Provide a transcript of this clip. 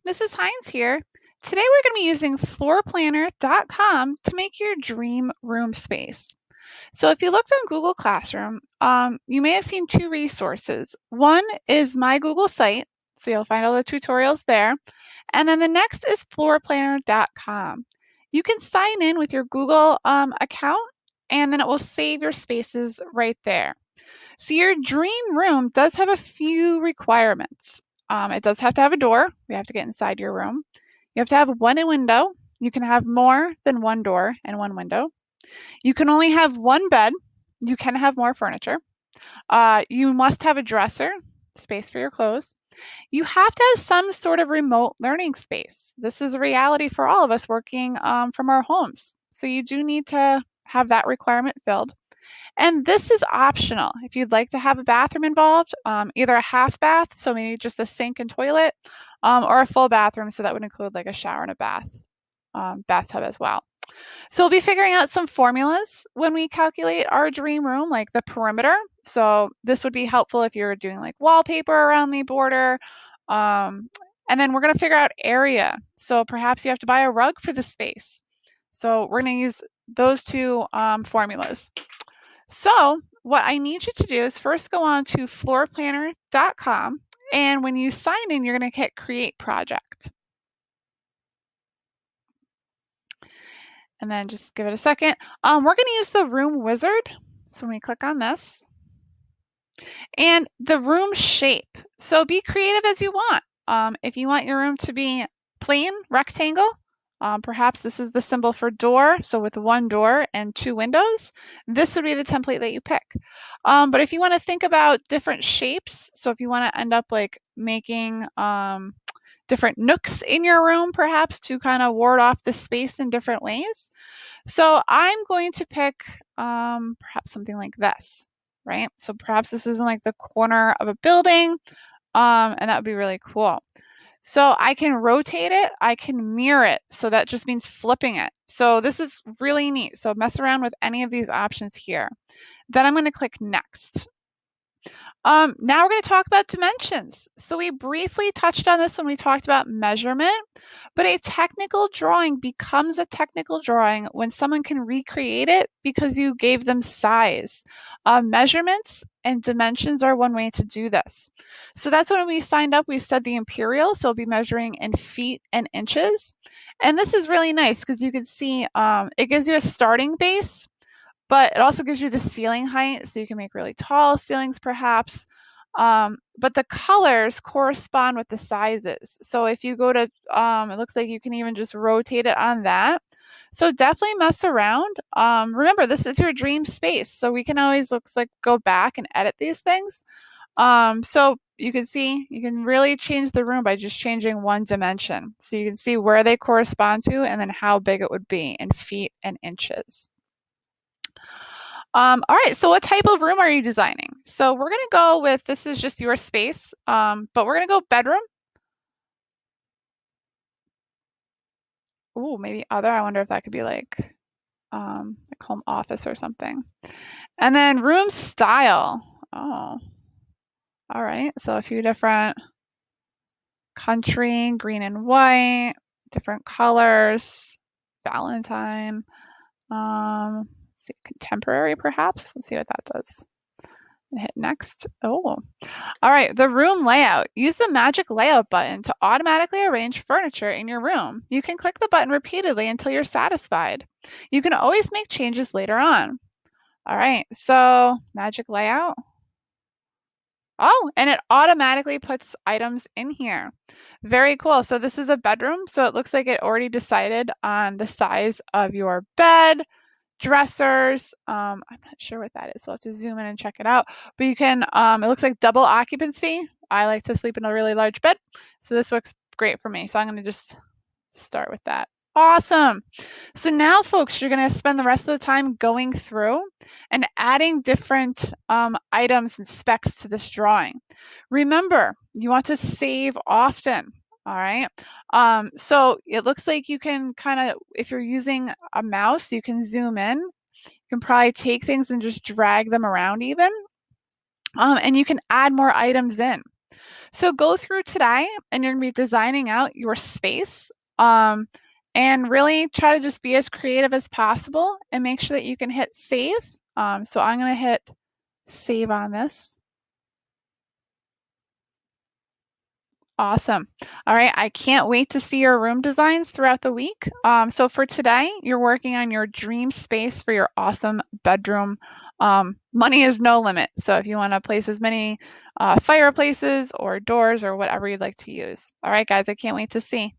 Mrs. Hines here. Today we're going to be using floorplanner.com to make your dream room space. So if you looked on Google Classroom, you may have seen two resources. One is my Google site, so you'll find all the tutorials there. And then the next is floorplanner.com. You can sign in with your Google account, and then it will save your spaces right there. So your dream room does have a few requirements. It does have to have a door. We have to get inside your room. You have to have one window. You can have more than one door and one window. You can only have one bed. You can have more furniture. You must have a dresser, space for your clothes. You have to have some sort of remote learning space. This is a reality for all of us working from our homes. So you do need to have that requirement filled. And this is optional. If you'd like to have a bathroom involved, either a half bath, so maybe just a sink and toilet, or a full bathroom, so that would include like a shower and a bathtub as well. So we'll be figuring out some formulas when we calculate our dream room, like the perimeter. So this would be helpful if you're doing like wallpaper around the border. And then we're going to figure out area. So perhaps you have to buy a rug for the space. So we're going to use those two formulas. So what I need you to do is first go on to floorplanner.com, and when you sign in, you're going to hit create project. And then just give it a second. We're going to use the room wizard. So when we click on this, and the room shape. So be creative as you want. If you want your room to be plain, rectangle, perhaps this is the symbol for door. So with one door and two windows, this would be the template that you pick. But if you want to think about different shapes, so if you want to end up like making different nooks in your room, perhaps to kind of ward off the space in different ways. So I'm going to pick perhaps something like this, right? So perhaps this is in like the corner of a building, and that would be really cool. So I can rotate it, I can mirror it. So that just means flipping it. So this is really neat. So mess around with any of these options here. Then I'm going to click next. Now we're going to talk about dimensions. So we briefly touched on this when we talked about measurement, but a technical drawing becomes a technical drawing when someone can recreate it because you gave them size. Measurements and dimensions are one way to do this. So that's when we signed up, we said the imperial, so we'll be measuring in feet and inches. And this is really nice because you can see it gives you a starting base, but it also gives you the ceiling height, so you can make really tall ceilings perhaps. But the colors correspond with the sizes. So if you go to, it looks like you can even just rotate it on that. So definitely mess around. Remember, this is your dream space, so we can always go back and edit these things. So you can see, you can really change the room by just changing one dimension. So you can see where they correspond to and then how big it would be in feet and inches. All right, so what type of room are you designing? So we're gonna go with, this is just your space, but we're gonna go bedroom. Ooh, maybe other, I wonder if that could be like home office or something. And then room style. Oh, all right, so a few different country, green and white, different colors, Valentine. Let's see, contemporary perhaps. Let's see what that does. Hit next. Oh, all right. The room layout. Use the magic layout button to automatically arrange furniture in your room. You can click the button repeatedly until you're satisfied. You can always make changes later on. All right. So magic layout. Oh, and it automatically puts items in here. Very cool. So this is a bedroom. So it looks like it already decided on the size of your bed, dressers. I'm not sure what that is, so I'll have to zoom in and check it out. But you can, it looks like double occupancy. I like to sleep in a really large bed, so this works great for me. So I'm going to just start with that. Awesome. So now, folks, you're going to spend the rest of the time going through and adding different items and specs to this drawing. Remember, you want to save often. All right. So it looks like you can kind of, if you're using a mouse, you can zoom in. You can probably take things and just drag them around even. And you can add more items in. So go through today and you're gonna be designing out your space. And really try to just be as creative as possible and make sure that you can hit save. So I'm gonna hit save on this. Awesome. All right, I can't wait to see your room designs throughout the week. So for today, you're working on your dream space for your awesome bedroom. Money is no limit. So if you want to place as many fireplaces or doors or whatever you'd like to use. All right, guys, I can't wait to see.